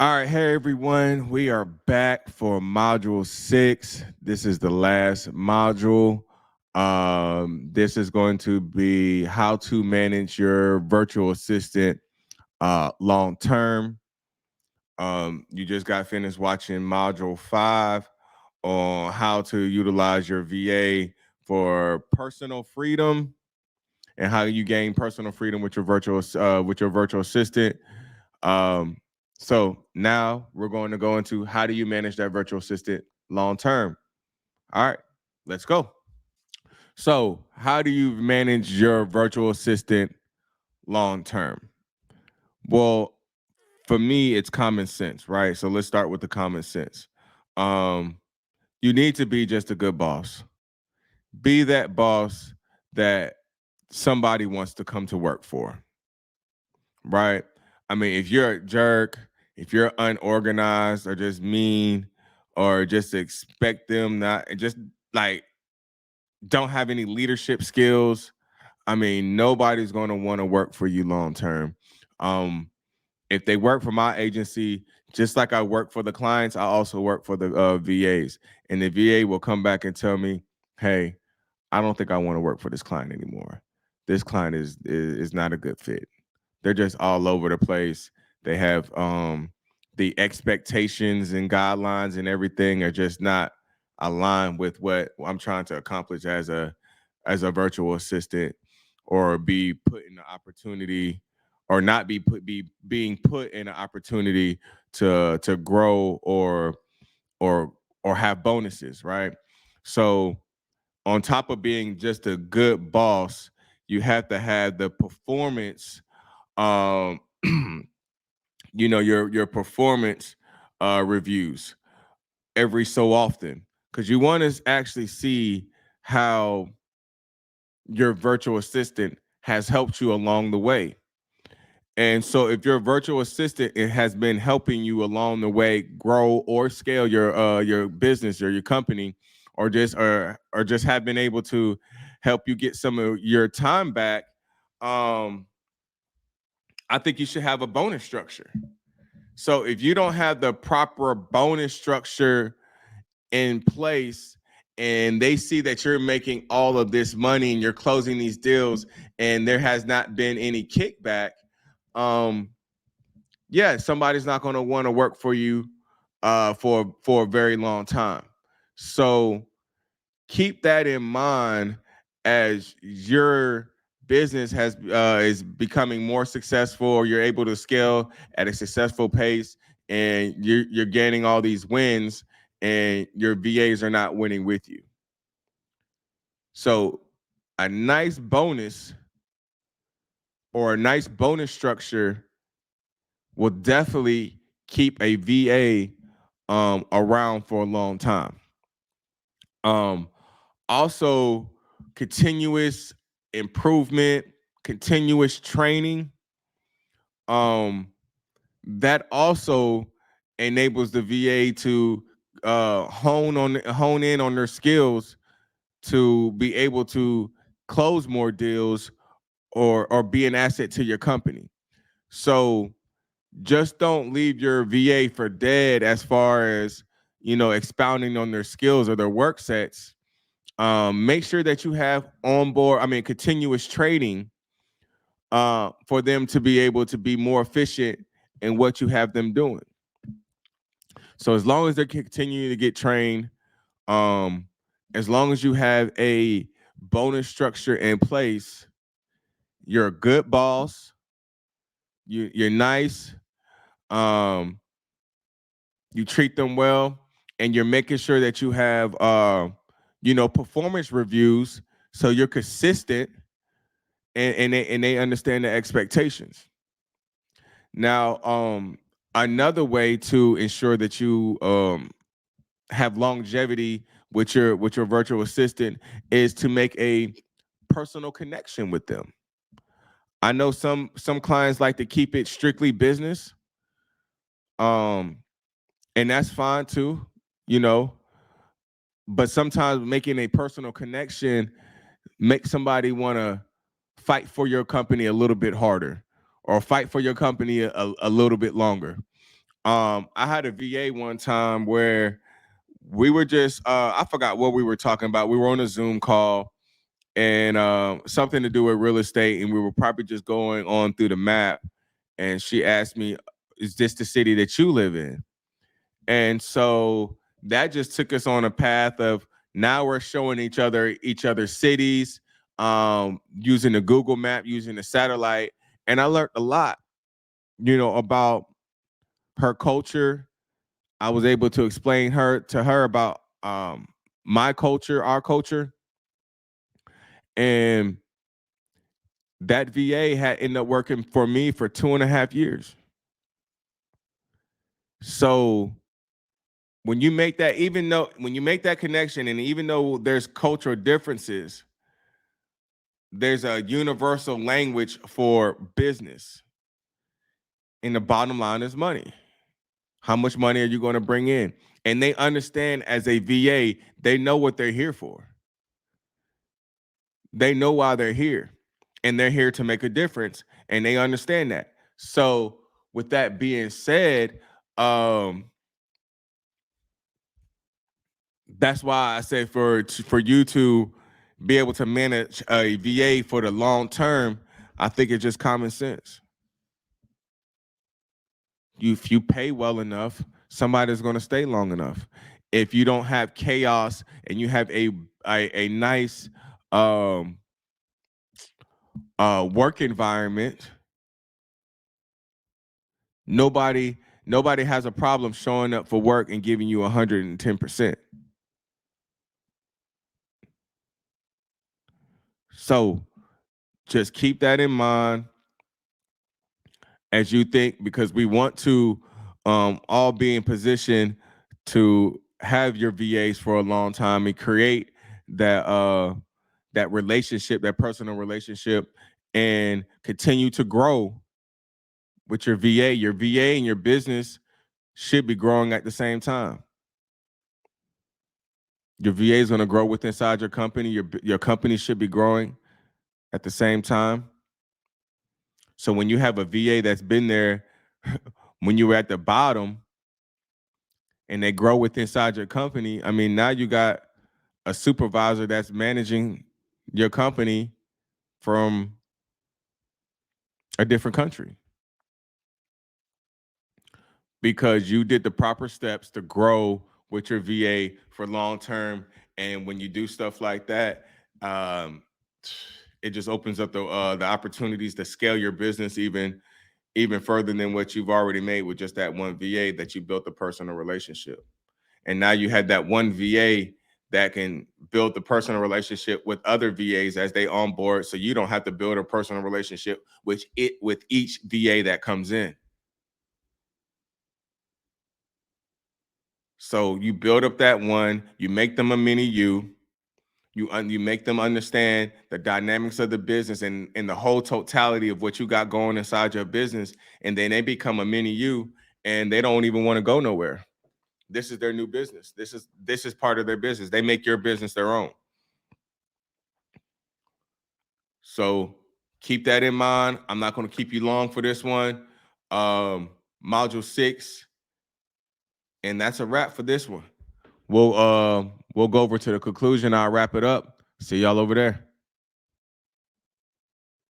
All right, hey everyone. We are back for module 6. This is the last module. This is going to be how to manage your virtual assistant long term. You just got finished watching module 5 on how to utilize your VA for personal freedom and how you gain personal freedom with your virtual assistant. Um, so now we're going to go into how do you manage that virtual assistant long term. All right, let's go. So, how do you manage your virtual assistant long term? Well, for me, it's common sense, right? So let's start with the common sense. Um, you need to be just a good boss. Be that boss that somebody wants to come to work for, right? I mean, if you're a jerk, if you're unorganized or just mean or just expect them not just like don't have any leadership skills, I mean, nobody's going to want to work for you long term. Um, if they work for my agency, just like I work for the clients, I also work for the VAs. And the VA will come back and tell me, "Hey, I don't think I want to work for this client anymore. This client is not a good fit. They're just all over the place. They have the expectations and guidelines and everything are just not aligned with what I'm trying to accomplish as a virtual assistant or be put in the opportunity or not be being put in an opportunity to grow or or have bonuses, right? So on top of being just a good boss, you have to have the performance um your performance reviews every so often because you want to actually see how your virtual assistant has helped you along the way. And so if your virtual assistant it has been helping you along the way grow or scale your business or your company or just have been able to help you get some of your time back, um I think you should have a bonus structure. So if you don't have the proper bonus structure in place and they see that you're making all of this money and you're closing these deals and there has not been any kickback, um, yeah, somebody's not going to want to work for you for a very long time. So keep that in mind as your business has is becoming more successful or you're able to scale at a successful pace and you're gaining all these wins and your VAs are not winning with you. So a nice bonus or a nice bonus structure will definitely keep a VA around for a long time. Um, Also, continuous improvement, continuous training. Um, that also enables the VA to hone in on their skills to be able to close more deals or be an asset to your company. So just don't leave your VA for dead as far as expounding on their skills or their work sets. Make sure that you have on board, I mean, continuous training for them to be able to be more efficient in what you have them doing. So as long as they're continuing to get trained, um, as long as you have a bonus structure in place, you're a good boss. You're nice. Um, you treat them well, and you're making sure that you have performance reviews so you're consistent and they understand the expectations. Now, another way to ensure that you have longevity with your virtual assistant is to make a personal connection with them. I know some clients like to keep it strictly business, um, and that's fine too, you know. But sometimes making a personal connection makes somebody want to fight for your company a little bit harder or fight for your company a little bit longer. I had a VA one time where we were just I forgot what we were talking about. We were on a Zoom call and something to do with real estate, and we were probably just going on through the map. And she asked me, "Is this the city that you live in?" And so that just took us on a path of now we're showing each other's cities, using the Google map, using the satellite. And I learned a lot, about her culture. I was able to explain to her about my culture, our culture. And that VA had ended up working for me for 2.5 years. So when you make that, when you make that connection, and even though there's cultural differences, there's a universal language for business. And the bottom line is money. How much money are you going to bring in? And they understand, as a VA, they know what they're here for. They know why they're here, and they're here to make a difference, and they understand that. So with that being said, that's why I say for you to be able to manage a VA for the long term, I think it's just common sense. If you pay well enough, somebody's going to stay long enough. If you don't have chaos and you have a nice work environment, nobody has a problem showing up for work and giving you 110%. So just keep that in mind as you think, because we want to all be in position to have your VAs for a long time and create that relationship, that personal relationship, and continue to grow with your VA. Your VA and your business should be growing at the same time. Your VA is going to grow with inside your company. Your company should be growing at the same time. So when you have a VA that's been there when you were at the bottom and they grow with inside your company, I mean, now you got a supervisor that's managing your company from a different country because you did the proper steps to grow with your VA for long term. And when you do stuff like that, um, it just opens up the opportunities to scale your business even further than what you've already made with just that one VA that you built a personal relationship. And now you had that one VA that can build the personal relationship with other VAs as they onboard, so you don't have to build a personal relationship with each VA that comes in. So you build up that one, you make them a mini you make them understand the dynamics of the business and the whole totality of what you got going inside your business, and then they become a mini you, and they don't even want to go nowhere. This is their new business. This is part of their business. They make your business their own. So keep that in mind. I'm not going to keep you long for this one. Module 6, and that's a wrap for this one. We'll go over to the conclusion. I'll wrap it up. See y'all over there.